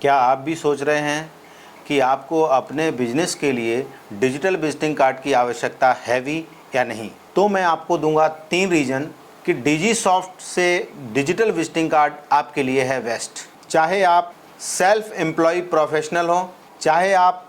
क्या आप भी सोच रहे हैं कि आपको अपने बिजनेस के लिए डिजिटल विजिटिंग कार्ड की आवश्यकता है भी या नहीं? तो मैं आपको दूंगा 3 रीज़न कि डिजीसॉफ्ट से डिजिटल विजिटिंग कार्ड आपके लिए है बेस्ट। चाहे आप सेल्फ एम्प्लॉय प्रोफेशनल हो, चाहे आप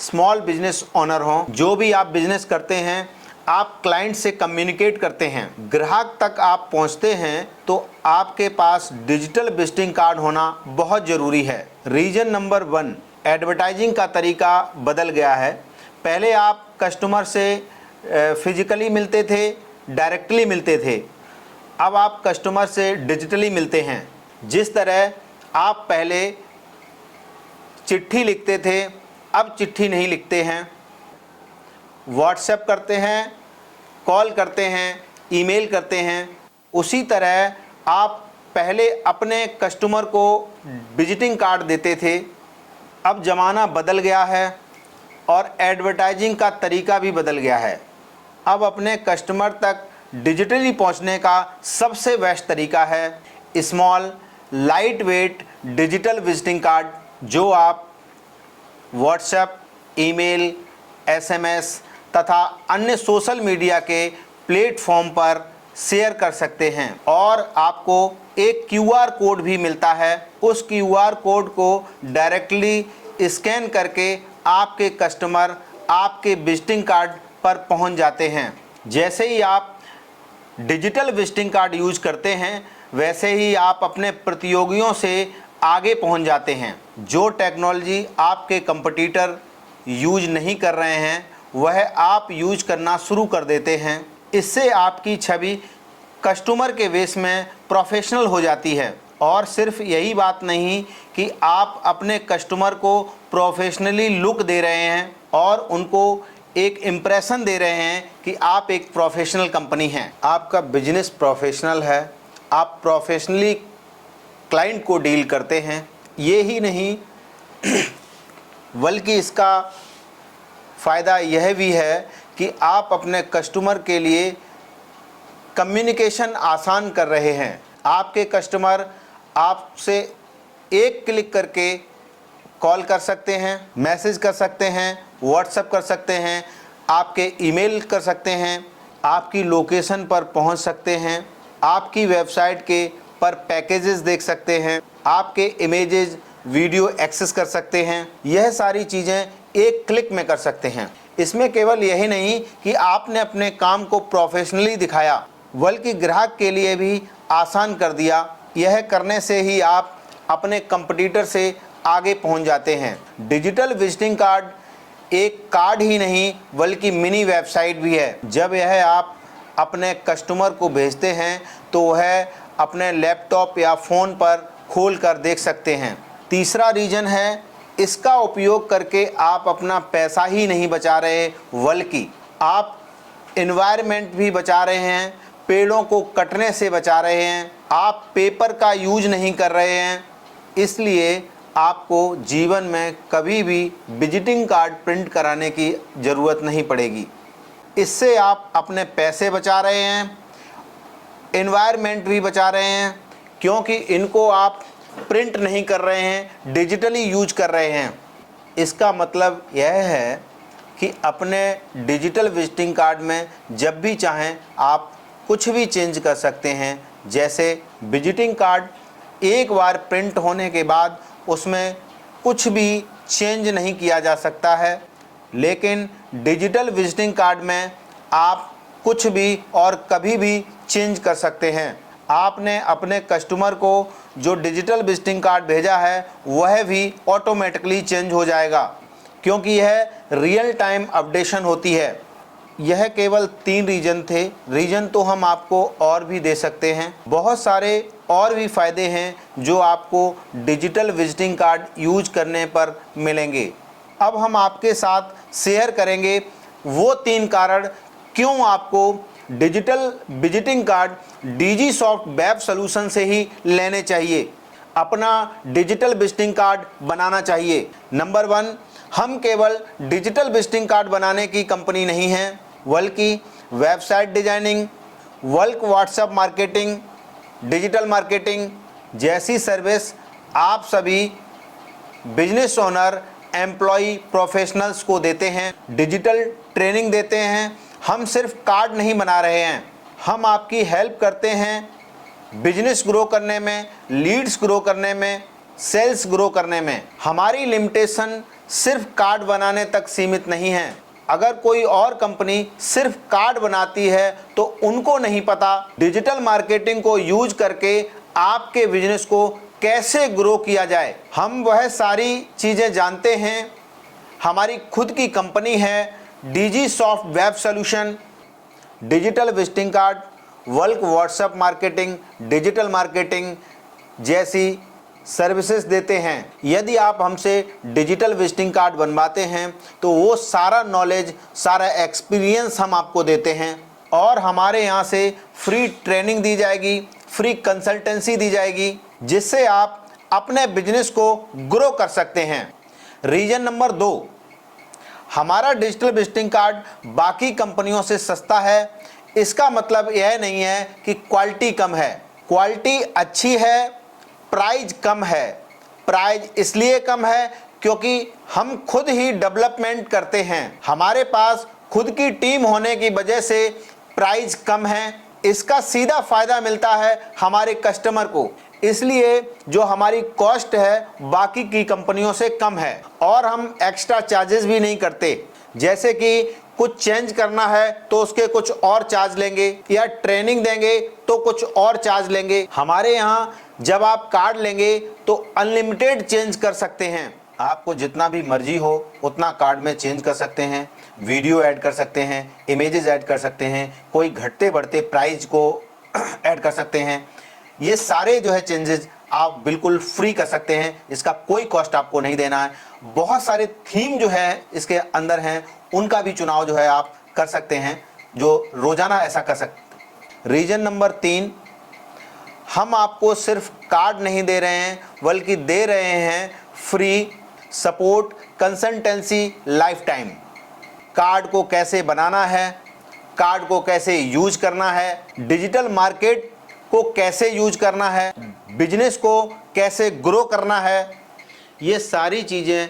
स्मॉल बिजनेस ओनर हो, जो भी आप बिजनेस करते हैं, आप क्लाइंट से कम्युनिकेट करते हैं, ग्राहक तक आप पहुंचते हैं, तो आपके पास डिजिटल विजिटिंग कार्ड होना बहुत ज़रूरी है। रीजन नंबर 1, एडवर्टाइजिंग का तरीका बदल गया है। पहले आप कस्टमर से फिजिकली मिलते थे, डायरेक्टली मिलते थे। अब आप कस्टमर से डिजिटली मिलते हैं। जिस तरह आप पहले चिट्ठी लिखते थे, अब चिट्ठी नहीं लिखते हैं, व्हाट्सएप करते हैं, कॉल करते हैं, ईमेल करते हैं। उसी तरह आप पहले अपने कस्टमर को विजिटिंग कार्ड देते थे। अब ज़माना बदल गया है और एडवर्टाइजिंग का तरीका भी बदल गया है। अब अपने कस्टमर तक डिजिटली पहुंचने का सबसे बेस्ट तरीका है small light weight digital visiting card, जो आप व्हाट्सएप, ईमेल, एसएमएस तथा अन्य सोशल मीडिया के प्लेटफॉर्म पर शेयर कर सकते हैं। और आपको एक क्यूआर कोड भी मिलता है। उस क्यूआर कोड को डायरेक्टली स्कैन करके आपके कस्टमर आपके विजिटिंग कार्ड पर पहुंच जाते हैं। जैसे ही आप डिजिटल विजिटिंग कार्ड यूज करते हैं, वैसे ही आप अपने प्रतियोगियों से आगे पहुंच जाते हैं। जो टेक्नोलॉजी आपके कंपटीटर यूज नहीं कर रहे हैं, वह आप यूज करना शुरू कर देते हैं। इससे आपकी छवि कस्टमर के बेस में प्रोफेशनल हो जाती है। और सिर्फ यही बात नहीं कि आप अपने कस्टमर को प्रोफेशनली लुक दे रहे हैं और उनको एक इम्प्रेशन दे रहे हैं कि आप एक प्रोफेशनल कंपनी हैं, आपका बिजनेस प्रोफेशनल है, आप प्रोफेशनली क्लाइंट को डील करते हैं। ये ही नहीं बल्कि इसका फ़ायदा यह भी है कि आप अपने कस्टमर के लिए कम्युनिकेशन आसान कर रहे हैं। आपके कस्टमर आपसे एक क्लिक करके कॉल कर सकते हैं, मैसेज कर सकते हैं, व्हाट्सएप कर सकते हैं, आपके ईमेल कर सकते हैं, आपकी लोकेशन पर पहुंच सकते हैं, आपकी वेबसाइट के पर पैकेजेस देख सकते हैं, आपके इमेजेस वीडियो एक्सेस कर सकते हैं। यह सारी चीज़ें एक क्लिक में कर सकते हैं। इसमें केवल यही नहीं कि आपने अपने काम को प्रोफेशनली दिखाया, बल्कि ग्राहक के लिए भी आसान कर दिया। यह करने से ही आप अपने कंपटीटर से आगे पहुंच जाते हैं। डिजिटल विजिटिंग कार्ड एक कार्ड ही नहीं बल्कि मिनी वेबसाइट भी है। जब यह आप अपने कस्टमर को भेजते हैं तो वह अपने लैपटॉप या फ़ोन पर खोल कर देख सकते हैं। तीसरा रीज़न है, इसका उपयोग करके आप अपना पैसा ही नहीं बचा रहे, बल्कि आप एनवायरनमेंट भी बचा रहे हैं, पेड़ों को कटने से बचा रहे हैं, आप पेपर का यूज नहीं कर रहे हैं। इसलिए आपको जीवन में कभी भी विजिटिंग कार्ड प्रिंट कराने की ज़रूरत नहीं पड़ेगी। इससे आप अपने पैसे बचा रहे हैं, एनवायरनमेंट भी बचा रहे हैं, क्योंकि इनको आप प्रिंट नहीं कर रहे हैं, डिजिटली यूज कर रहे हैं। इसका मतलब यह है कि अपने डिजिटल विजिटिंग कार्ड में जब भी चाहें आप कुछ भी चेंज कर सकते हैं। जैसे विजिटिंग कार्ड एक बार प्रिंट होने के बाद उसमें कुछ भी चेंज नहीं किया जा सकता है, लेकिन डिजिटल विजिटिंग कार्ड में आप कुछ भी और कभी भी चेंज कर सकते हैं। आपने अपने कस्टमर को जो डिजिटल विजिटिंग कार्ड भेजा है वह भी ऑटोमेटिकली चेंज हो जाएगा, क्योंकि यह रियल टाइम अपडेशन होती है। यह केवल 3 रीज़न थे। रीज़न तो हम आपको और भी दे सकते हैं। बहुत सारे और भी फ़ायदे हैं जो आपको डिजिटल विजिटिंग कार्ड यूज करने पर मिलेंगे। अब हम आपके साथ शेयर करेंगे वो 3 कारण क्यों आपको digital visiting card Digisoft Web Solution से ही लेने चाहिए, अपना डिजिटल विजिटिंग कार्ड बनाना चाहिए। नंबर 1, हम केवल डिजिटल विजिटिंग कार्ड बनाने की कंपनी नहीं हैं, बल्कि website designing, bulk WhatsApp marketing, digital marketing जैसी सर्विस आप सभी बिजनेस ओनर, एम्प्लॉय, प्रोफेशनल्स को देते हैं, डिजिटल ट्रेनिंग देते हैं। हम सिर्फ कार्ड नहीं बना रहे हैं, हम आपकी हेल्प करते हैं बिजनेस ग्रो करने में, लीड्स ग्रो करने में, सेल्स ग्रो करने में। हमारी लिमिटेशन सिर्फ कार्ड बनाने तक सीमित नहीं है। अगर कोई और कंपनी सिर्फ कार्ड बनाती है तो उनको नहीं पता डिजिटल मार्केटिंग को यूज करके आपके बिजनेस को कैसे ग्रो किया जाए। हम वह सारी चीज़ें जानते हैं। हमारी खुद की कंपनी है DG soft web solution, digital visiting card, bulk WhatsApp marketing, digital marketing जैसी सर्विसेज देते हैं। यदि आप हमसे डिजिटल विजिटिंग कार्ड बनवाते हैं तो वो सारा नॉलेज, सारा एक्सपीरियंस हम आपको देते हैं और हमारे यहाँ से फ्री ट्रेनिंग दी जाएगी, फ्री कंसल्टेंसी दी जाएगी, जिससे आप अपने बिजनेस को ग्रो कर सकते हैं। रीजन नंबर 2, हमारा डिजिटल विजिटिंग कार्ड बाकी कंपनियों से सस्ता है। इसका मतलब यह नहीं है कि क्वालिटी कम है, क्वालिटी अच्छी है, प्राइस कम है। प्राइस इसलिए कम है क्योंकि हम खुद ही डेवलपमेंट करते हैं। हमारे पास खुद की टीम होने की वजह से प्राइस कम है। इसका सीधा फायदा मिलता है हमारे कस्टमर को, इसलिए जो हमारी कॉस्ट है बाकी की कंपनियों से कम है। और हम एक्स्ट्रा चार्जेस भी नहीं करते, जैसे कि कुछ चेंज करना है तो उसके कुछ और चार्ज लेंगे, या ट्रेनिंग देंगे तो कुछ और चार्ज लेंगे। हमारे यहाँ जब आप कार्ड लेंगे तो अनलिमिटेड चेंज कर सकते हैं। आपको जितना भी मर्जी हो उतना कार्ड में चेंज कर सकते हैं, वीडियो ऐड कर सकते हैं, इमेजेस ऐड कर सकते हैं, कोई घटते बढ़ते प्राइस को ऐड कर सकते हैं। ये सारे जो है चेंजेस आप बिल्कुल फ्री कर सकते हैं, इसका कोई कॉस्ट आपको नहीं देना है। बहुत सारे थीम जो है इसके अंदर हैं, उनका भी चुनाव जो है आप कर सकते हैं, जो रोजाना ऐसा कर सकते। रीजन नंबर 3, हम आपको सिर्फ कार्ड नहीं दे रहे हैं बल्कि दे रहे हैं free support, consultancy life time. Card को कैसे बनाना है, कार्ड को कैसे यूज करना है, डिजिटल मार्केट को कैसे यूज करना है, बिजनेस को कैसे ग्रो करना है, ये सारी चीज़ें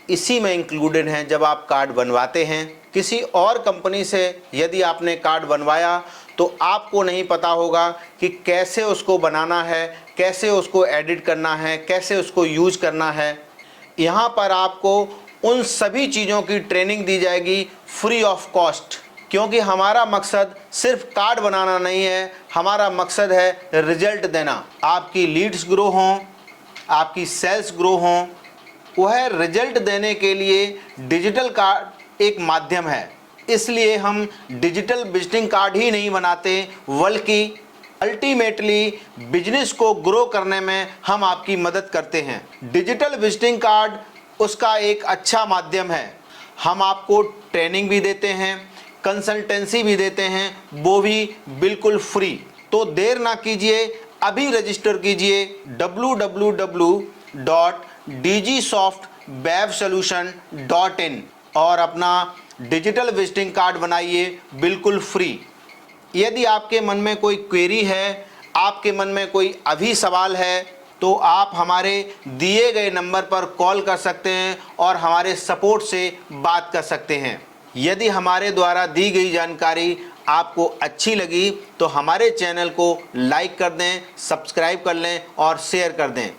इसी में इंक्लूडेड हैं जब आप कार्ड बनवाते हैं। किसी और कंपनी से यदि आपने कार्ड बनवाया तो आपको नहीं पता होगा कि कैसे उसको बनाना है, कैसे उसको एडिट करना है, कैसे उसको यूज करना है। यहाँ पर आपको उन सभी चीज़ों की ट्रेनिंग दी जाएगी फ्री ऑफ कॉस्ट, क्योंकि हमारा मकसद सिर्फ कार्ड बनाना नहीं है, हमारा मकसद है रिजल्ट देना। आपकी लीड्स ग्रो हों, आपकी सेल्स ग्रो हों, वह रिजल्ट देने के लिए डिजिटल कार्ड एक माध्यम है। इसलिए हम डिजिटल विजिटिंग कार्ड ही नहीं बनाते बल्कि अल्टीमेटली बिजनेस को ग्रो करने में हम आपकी मदद करते हैं। डिजिटल विजिटिंग कार्ड उसका एक अच्छा माध्यम है। हम आपको ट्रेनिंग भी देते हैं, कंसल्टेंसी भी देते हैं, वो भी बिल्कुल फ्री। तो देर ना कीजिए, अभी रजिस्टर कीजिए www.dgsoftwebsolution.in और अपना डिजिटल विजिटिंग कार्ड बनाइए बिल्कुल फ्री। यदि आपके मन में कोई क्वेरी है, आपके मन में कोई अभी सवाल है, तो आप हमारे दिए गए नंबर पर कॉल कर सकते हैं और हमारे सपोर्ट से बात कर सकते हैं। यदि हमारे द्वारा दी गई जानकारी आपको अच्छी लगी तो हमारे चैनल को लाइक कर दें, सब्सक्राइब कर लें और शेयर कर दें।